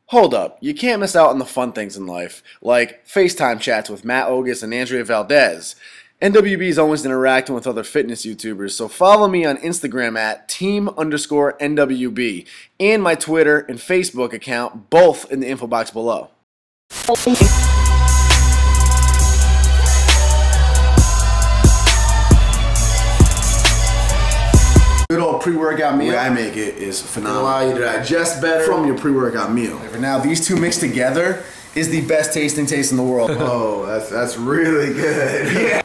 Hold up, you can't miss out on the fun things in life, like FaceTime chats with Matt Ogus and Andrea Valdez. NWB is always interacting with other fitness YouTubers, so follow me on Instagram at team_NWB and my Twitter and Facebook account, both in the info box below. Good old pre-workout meal. The way I make it is phenomenal. Allow you to digest better from your pre-workout meal. Now these two mixed together is the best tasting taste in the world. Oh, that's really good. Yeah.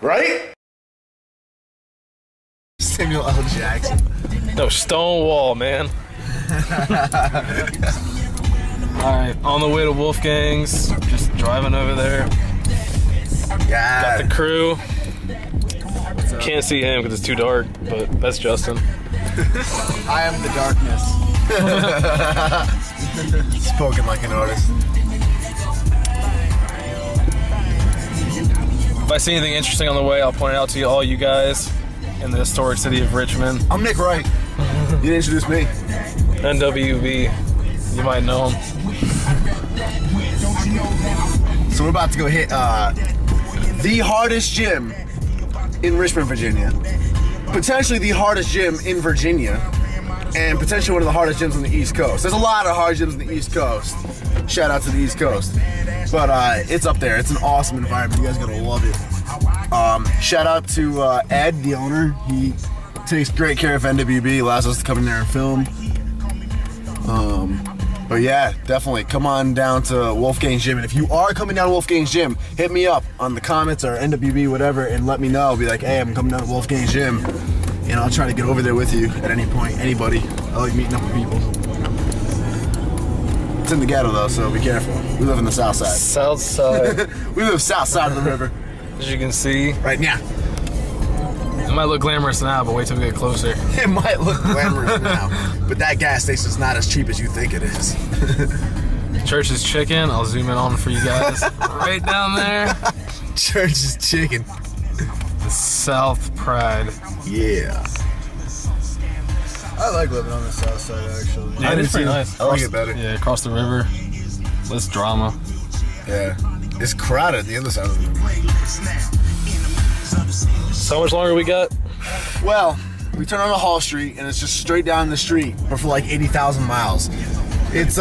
Right? Samuel L. Jackson. No, Stonewall, man. Alright, on the way to Wolfgang's. Just driving over there. Yeah. Got the crew. Can't see him because it's too dark, but that's Justin. I am the darkness. Spoken like an artist. If I see anything interesting on the way, I'll point it out to all you guys in the historic city of Richmond. I'm Nick Wright. You didn't introduce me. NWB. You might know him. So we're about to go hit the hardest gym in Richmond, Virginia. Potentially the hardest gym in Virginia. And potentially one of the hardest gyms on the East Coast. There's a lot of hard gyms on the East Coast. Shout out to the East Coast. But it's up there. It's an awesome environment. You guys are gonna love it. Shout out to Ed, the owner. He takes great care of NWB, allows us to come in there and film. But yeah, definitely come on down to Wolfgang's Gym. And if you are coming down to Wolfgang's Gym, hit me up on the comments or NWB, whatever, and let me know. Be like, hey, I'm coming down to Wolfgang's Gym. And I'll try to get over there with you at any point. Anybody. I like meeting up with people. It's in the ghetto though, so be careful. We live in the south side. South side. We live south side of the river. As you can see. Right now. It might look glamorous now, but wait till we get closer. It might look glamorous now, but that gas station's not as cheap as you think it is. Church's Chicken. I'll zoom in on for you guys. Right down there. Church's Chicken. The South Pride. Yeah. I like living on the south side, actually. Yeah, it's pretty nice. I like it better. Yeah, across the river. Less drama. Yeah. It's crowded at the other side of the river. So how much longer we got? Well, we turn on a Hall Street and it's just straight down the street, but for like 80,000 miles. It's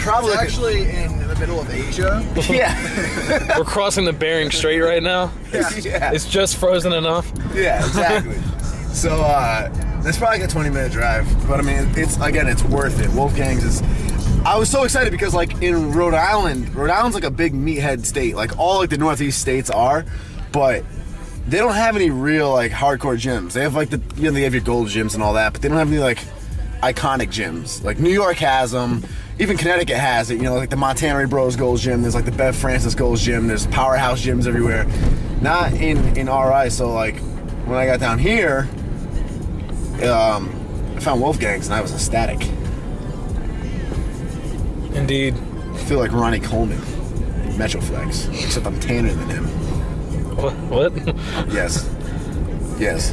probably actually in the middle of Asia. Yeah. We're crossing the Bering Strait right now. Yeah. It's just frozen enough. Yeah, exactly. So it's probably like a 20-minute drive, but I mean, it's worth it. Wolfgang's is. I was so excited because like in Rhode Island's like a big meathead state, like all like the Northeast states are, but they don't have any real like hardcore gyms. They have like they have your gold gyms and all that, but they don't have any like iconic gyms. Like New York has them, even Connecticut has it. You know, like the Montanary Bros Gold's Gym. There's like the Bev Francis Gold's Gym. There's powerhouse gyms everywhere. Not in RI. So like when I got down here, I found Wolfgang's and I was ecstatic. Indeed. I feel like Ronnie Coleman in Metroflex, except I'm tanner than him. What? Yes. Yes.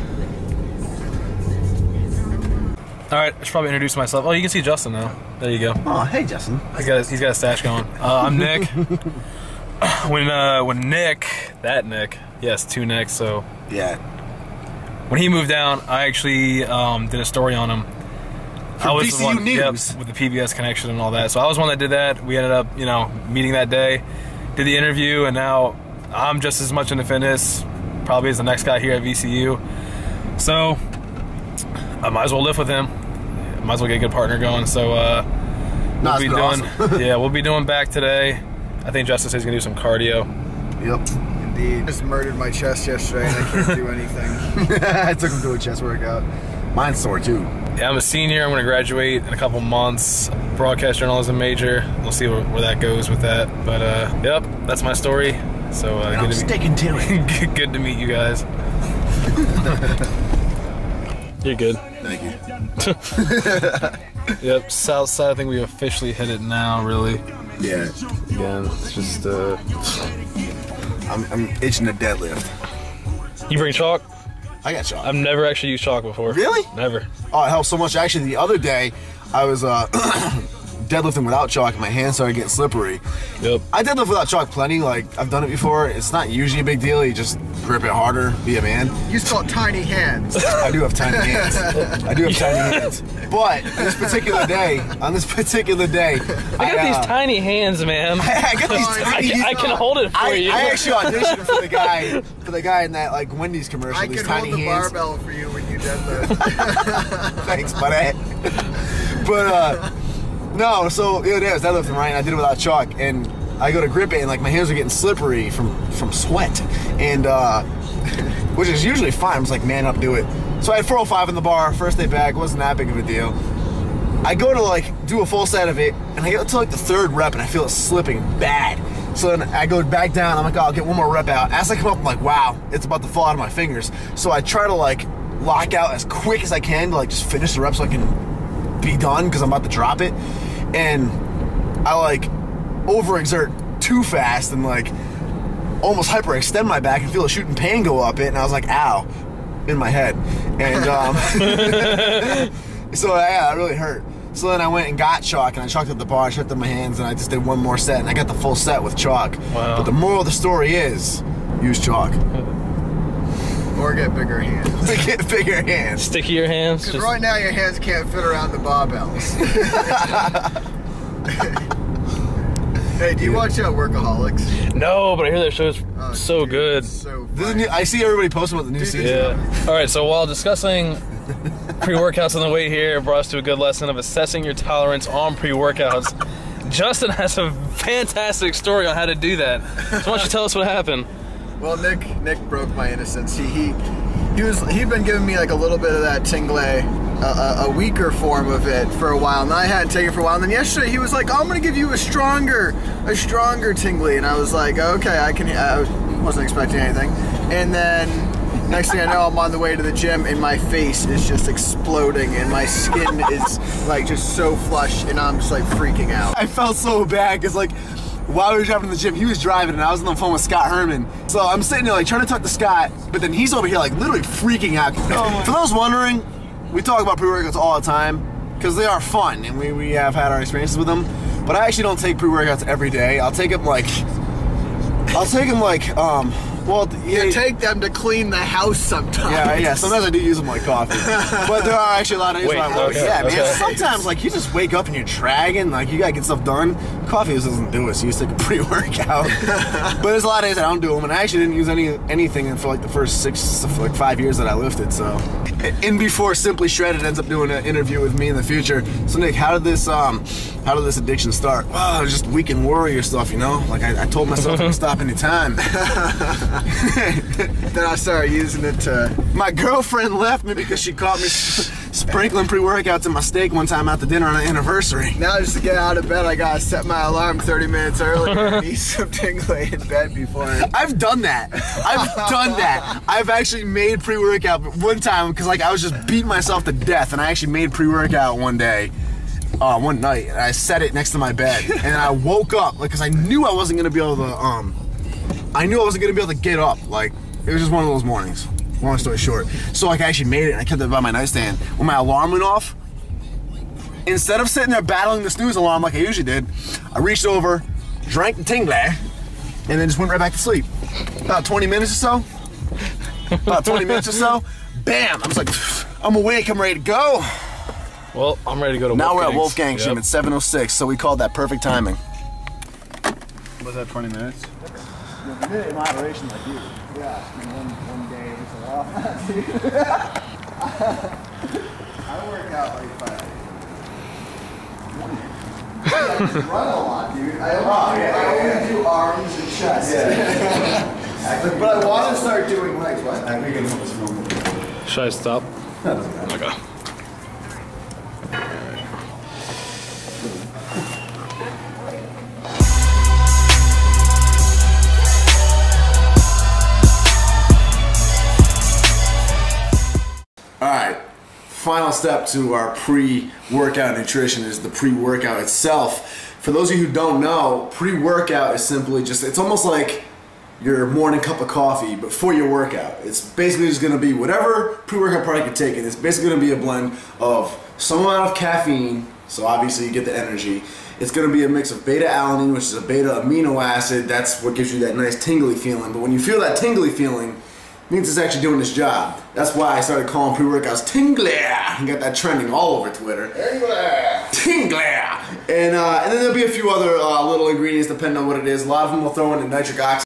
Alright, I should probably introduce myself. Oh, you can see Justin now. There you go. Oh, hey, Justin. He's got a stash going. I'm Nick. When Nick, yes, two Nicks, so. Yeah. When he moved down, I actually did a story on him. For I was VCU the one, News. Yep, with the PBS connection and all that. So I was the one that did that. We ended up, meeting that day, did the interview, and now I'm just as much into fitness, probably as the next guy here at VCU. So I might as well live with him. Might as well get a good partner going. So we'll be doing, awesome. yeah, we'll be doing back today. I think Justin says he's gonna do some cardio. Yep. Indeed. I just murdered my chest yesterday and I can't do anything. I took him to a chest workout. Mine's sore too. Yeah, I'm a senior. I'm going to graduate in a couple months. Broadcast journalism major. We'll see where that goes with that. But yep, that's my story. So I'm sticking to it. Good to meet you guys. You're good. Thank you. Yep, Southside. I think we officially hit it now. Really. Yeah. Again, it's just. I'm itching to deadlift. You bring chalk? I got chalk. I've never actually used chalk before. Really? Never. Oh, it helps so much. Actually, the other day, I was deadlifting without chalk, and my hands started getting slippery. Yep. I deadlift without chalk plenty. Like, I've done it before. It's not usually a big deal. You just grip it harder, be a man. You just call it tiny hands. I do have tiny hands. I do have tiny hands. But this particular day, on this particular day, I got these tiny hands, man. I got these tiny hands. I can hold it for you. I actually auditioned for the guy in that like Wendy's commercial. I these can tiny hold the hands. barbell for you when you deadlift. Thanks, buddy. But no, so the other day I was deadlifting, right, and I did it without chalk, and I go to grip it, and like my hands are getting slippery from sweat, and which is usually fine. I was like, man up, do it. So I had 405 in the bar, first day back, wasn't that big of a deal. I go to like do a full set of it, and I get to like the third rep, and I feel it slipping bad. So then I go back down, I'm like, oh, I'll get one more rep out. As I come up, I'm like, wow, it's about to fall out of my fingers. So I try to like lock out as quick as I can to like just finish the rep so I can be done, because I'm about to drop it. And I like overexert too fast and like almost hyperextend my back and feel a shooting pain go up it, and I was like, ow, in my head. And so yeah, it really hurt. So then I went and got chalk, and I chalked up the bar, I checked up my hands, and I just did one more set, and I got the full set with chalk. Wow. But the moral of the story is, use chalk. Or get bigger hands. Get bigger hands. Stickier hands. Because right now your hands can't fit around the barbells. Hey, do you watch Workaholics? No, but I hear that show's so dude, good. it's so This is funny. new, I see everybody posting about the new season. Yeah. All right, so while discussing pre-workouts on the way here, it brought us to a good lesson of assessing your tolerance on pre-workouts. Justin has a fantastic story on how to do that. So why don't you tell us what happened? Well, Nick broke my innocence. He'd been giving me like a little bit of that Tingley, a weaker form of it for a while, and I hadn't taken it for a while. And then yesterday he was like, oh, I'm gonna give you a stronger Tingley, and I was like, okay, I wasn't expecting anything. And then next thing I know, I'm on the way to the gym, and my face is just exploding, and my skin is like just so flush, and I'm just like freaking out. I felt so bad because like while we were driving to the gym, he was driving and I was on the phone with Scott Herman. So I'm sitting there like trying to talk to Scott, but then he's over here like literally freaking out. For those wondering, we talk about pre-workouts all the time because they are fun and we have had our experiences with them. But I actually don't take pre-workouts every day. I'll take them like well, You take them to clean the house sometimes. yeah. Sometimes I do use them like coffee, but there are actually a lot of days where I work. okay, Yeah, man. okay. Sometimes like you just wake up and you're dragging, like you gotta get stuff done. Coffee just doesn't do it, so you just take a pre-workout. But there's a lot of days I don't do them, and I actually didn't use anything for like the first 5 years that I lifted. So, in before Simply Shredded ends up doing an interview with me in the future. So Nick, how did this addiction start? Well, it was just weekend warrior stuff, you know. Like I told myself I could stop anytime. Then I started using it to... My girlfriend left me because she caught me sprinkling pre-workouts in my steak one time out to dinner on an anniversary. Now just to get out of bed, I gotta set my alarm 30 minutes earlier and eat some Tingley in bed before. I've done that. I've actually made pre-workout one time because like I was just beating myself to death, and I actually made pre-workout one day. One night, and I set it next to my bed, and I woke up like because I knew I wasn't gonna be able to. I knew I wasn't gonna be able to get up. Like it was just one of those mornings. Long story short, so like I actually made it, and I kept it by my nightstand. When my alarm went off, instead of sitting there battling the snooze alarm like I usually did, I reached over, drank the Tingley, and then just went right back to sleep. About 20 minutes or so. Bam! I was like, I'm awake. I'm ready to go. Well, I'm ready to go to Now we're at Wolfgang's. Wolfgang's gym. It's 7:06, so we called that perfect timing. Was that 20 minutes? You did it in moderation like you. Yeah, one day it was a lot. I work out like I run a lot, dude. I only do arms and chest. Yeah. But I want to start doing legs. What? Should I stop? Okay. Alright, final step to our pre-workout nutrition is the pre-workout itself. For those of you who don't know, pre-workout is simply just, it's almost like your morning cup of coffee before your workout. It's basically just going to be whatever pre-workout product you're taking. It's basically going to be a blend of some amount of caffeine, so obviously you get the energy. It's going to be a mix of beta-alanine, which is a beta amino acid. That's what gives you that nice tingly feeling. But when you feel that tingly feeling, it means it's actually doing its job. That's why I started calling pre-workouts tingler. You got that trending all over Twitter. Tingler. And then there'll be a few other little ingredients depending on what it is. A lot of them will throw in the nitric oxide.